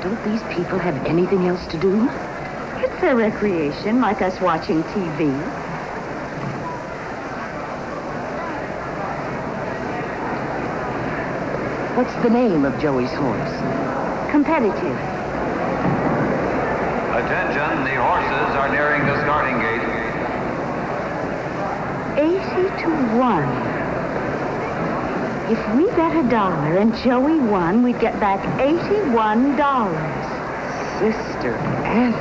Don't these people have anything else to do? It's their recreation, like us watching TV. What's the name of Joey's horse? Competitive. Attention, the horses are nearing the starting gate. 80 to 1. If we bet $1 and Joey won, we'd get back $81. Sister Anne.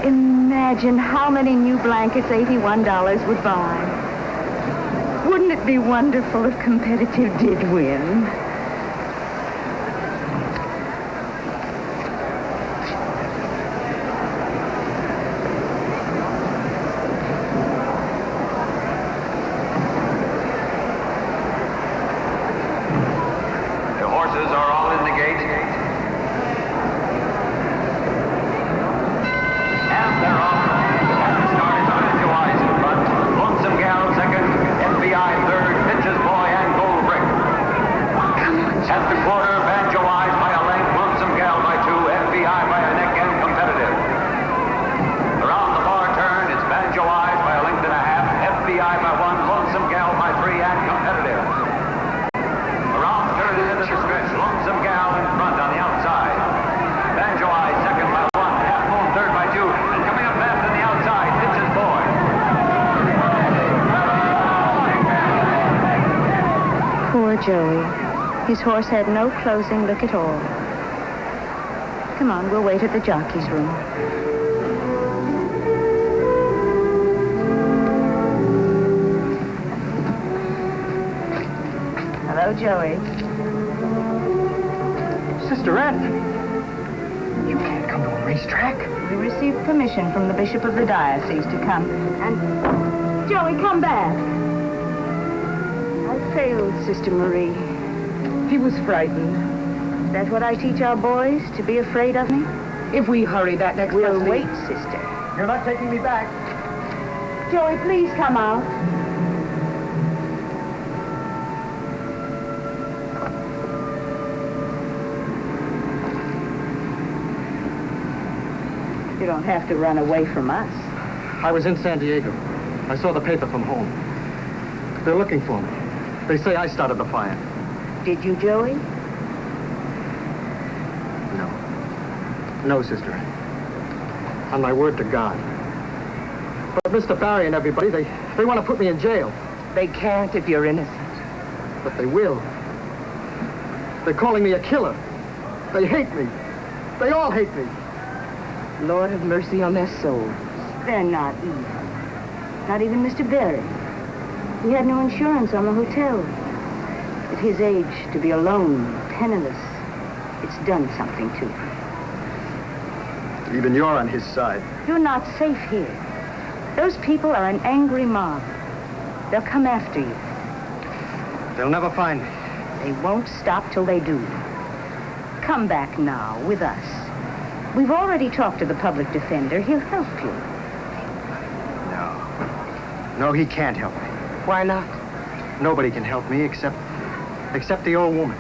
Imagine how many new blankets $81 would buy. Wouldn't it be wonderful if Competitive did win? The horses are all in the gate. And they're off. At the start is Banjo Eyes in front. Lonesome Gal second. FBI third. Pitches Boy and Gold Brick. At the quarter, Banjo Eyes by a length. Lonesome Gal by 2. FBI by a neck and Competitive. Around the far turn, it's Banjo Eyes by a length and a half. FBI by 1. Lonesome Gal by 3 and Competitive. Around turn into the stretch. Lonesome Gal in front on the outside. Banjo Eyes second by 1. Half Moon third by 2. And coming up fast on the outside, Pitches Boy. Poor Joey. His horse had no closing look at all. Come on, we'll wait at the jockey's room. Hello, Joey. Sister Anne, you can't come to a racetrack. We received permission from the bishop of the diocese to come. And, Joey, come back. I failed, Sister Marie. He was frightened. Is that what I teach our boys, to be afraid of me? If we hurry, that next We'll bus wait, leaves. sister. You're not taking me back. Joey, please come out. You don't have to run away from us. I was in San Diego. I saw the paper from home. They're looking for me. They say I started the fire. Did you, Joey? No. No, sister. On my word to God. But Mr. Barry and everybody, they want to put me in jail. They can't if you're innocent. But they will. They're calling me a killer. They hate me. They all hate me. Lord have mercy on their souls. They're not evil. Not even Mr. Berry. He had no insurance on the hotel. At his age, to be alone, penniless, it's done something to him. Even you're on his side. You're not safe here. Those people are an angry mob. They'll come after you. They'll never find me. They won't stop till they do. Come back now with us. We've already talked to the public defender. He'll help you. No. No, he can't help me. Why not? Nobody can help me except the old woman.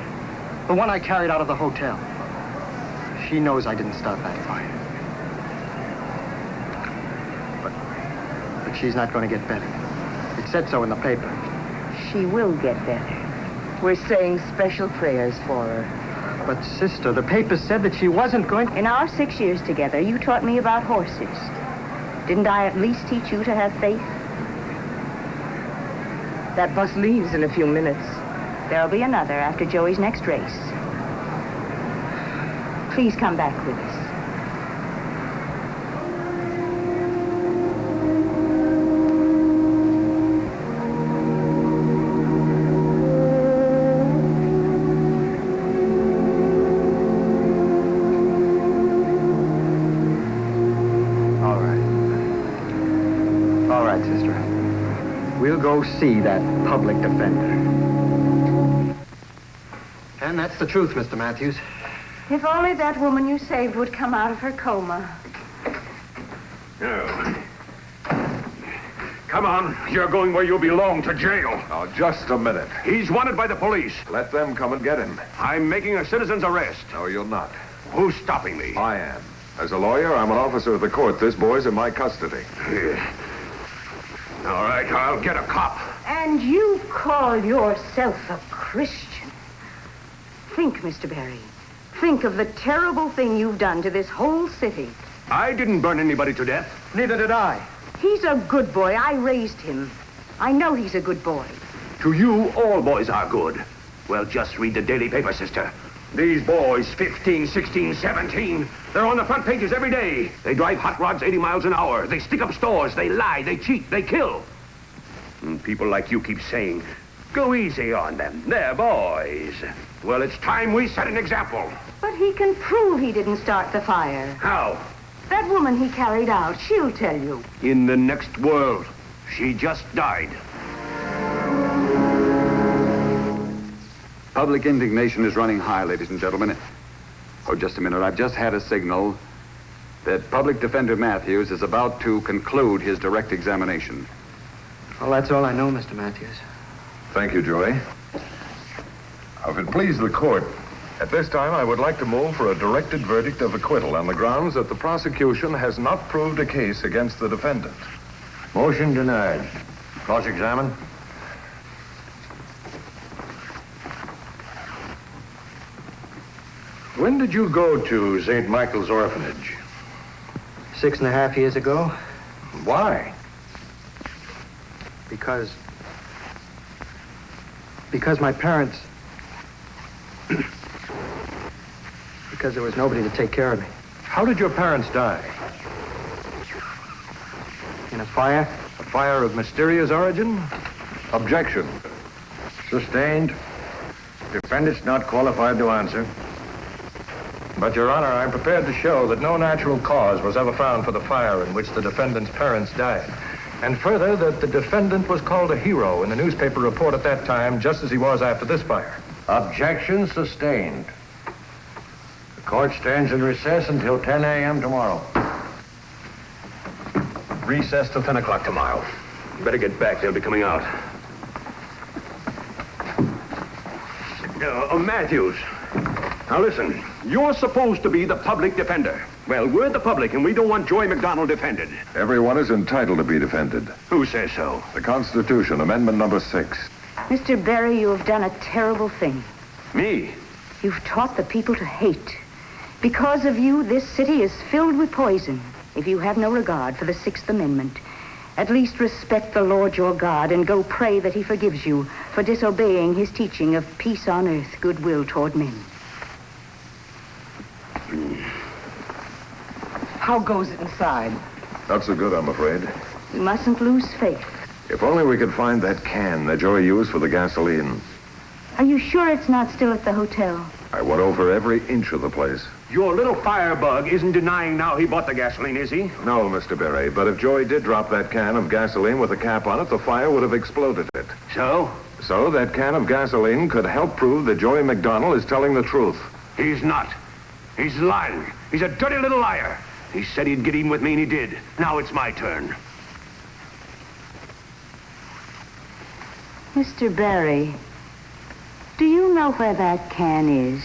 The one I carried out of the hotel. She knows I didn't start that fire. But she's not going to get better. It said so in the paper. She will get better. We're saying special prayers for her. But, sister, the paper said that she wasn't going to... In our 6 years together, you taught me about horses. Didn't I at least teach you to have faith? That bus leaves in a few minutes. There'll be another after Joey's next race. Please come back with us. We'll go see that public defender. And that's the truth, Mr. Matthews. If only that woman you saved would come out of her coma. Oh. Come on. You're going where you belong, to jail. Now, just a minute. He's wanted by the police. Let them come and get him. I'm making a citizen's arrest. No, you're not. Who's stopping me? I am. As a lawyer, I'm an officer of the court. This boy's in my custody. All right, I'll get a cop. And you call yourself a Christian. Think, Mr. Barry. Think of the terrible thing you've done to this whole city. I didn't burn anybody to death. Neither did I. He's a good boy. I raised him. I know he's a good boy. To you, all boys are good. Well, just read the daily paper, sister. These boys, 15, 16, 17, they're on the front pages every day. They drive hot rods 80 miles an hour. They stick up stores. They lie. They cheat. They kill. And people like you keep saying, go easy on them. They're boys. Well, it's time we set an example. But he can prove he didn't start the fire. How? That woman he carried out, she'll tell you. In the next world. She just died. Public indignation is running high, ladies and gentlemen. Oh, just a minute. I've just had a signal that Public Defender Matthews is about to conclude his direct examination. Well, that's all I know, Mr. Matthews. Thank you, Joey. If it please the court, at this time I would like to move for a directed verdict of acquittal on the grounds that the prosecution has not proved a case against the defendant. Motion denied. Cross-examine. When did you go to St. Michael's Orphanage? 6.5 years ago. Why? Because my parents... because there was nobody to take care of me. How did your parents die? In a fire? A fire of mysterious origin? Objection. Sustained. Defendant's not qualified to answer. But, Your Honor, I'm prepared to show that no natural cause was ever found for the fire in which the defendant's parents died. And further, that the defendant was called a hero in the newspaper report at that time, just as he was after this fire. Objection sustained. The court stands in recess until 10 a.m. tomorrow. Recess till 10 o'clock tomorrow. You better get back. They'll be coming out. Matthews. Now listen, you're supposed to be the public defender. Well, we're the public, and we don't want Joey McDonald defended. Everyone is entitled to be defended. Who says so? The Constitution, Amendment number 6. Mr. Barry, you have done a terrible thing. Me? You've taught the people to hate. Because of you, this city is filled with poison. If you have no regard for the 6th Amendment, at least respect the Lord your God and go pray that he forgives you for disobeying his teaching of peace on earth, goodwill toward men. How goes it inside? Not so good, I'm afraid. You mustn't lose faith. If only we could find that can that Joey used for the gasoline. Are you sure it's not still at the hotel? I went over every inch of the place. Your little firebug isn't denying now he bought the gasoline, is he? No, Mr. Berry, but if Joey did drop that can of gasoline with a cap on it, the fire would have exploded it. So? So that can of gasoline could help prove that Joey McDonald is telling the truth. He's not. He's lying. He's a dirty little liar. He said he'd get even with me, and he did. Now it's my turn. Mr. Barry, do you know where that can is?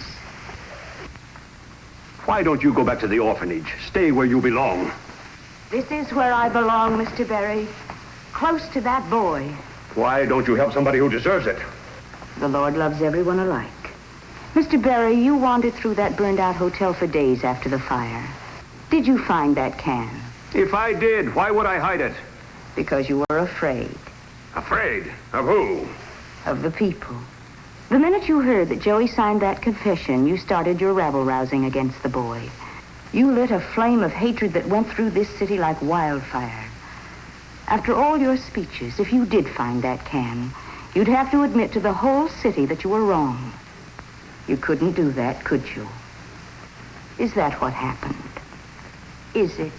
Why don't you go back to the orphanage? Stay where you belong. This is where I belong, Mr. Barry. Close to that boy. Why don't you help somebody who deserves it? The Lord loves everyone alike. Mr. Barry, you wandered through that burned-out hotel for days after the fire. Did you find that can? If I did, why would I hide it? Because you were afraid. Afraid? Of who? Of the people. The minute you heard that Joey signed that confession, you started your rabble-rousing against the boy. You lit a flame of hatred that went through this city like wildfire. After all your speeches, if you did find that can, you'd have to admit to the whole city that you were wrong. You couldn't do that, could you? Is that what happened? Is it?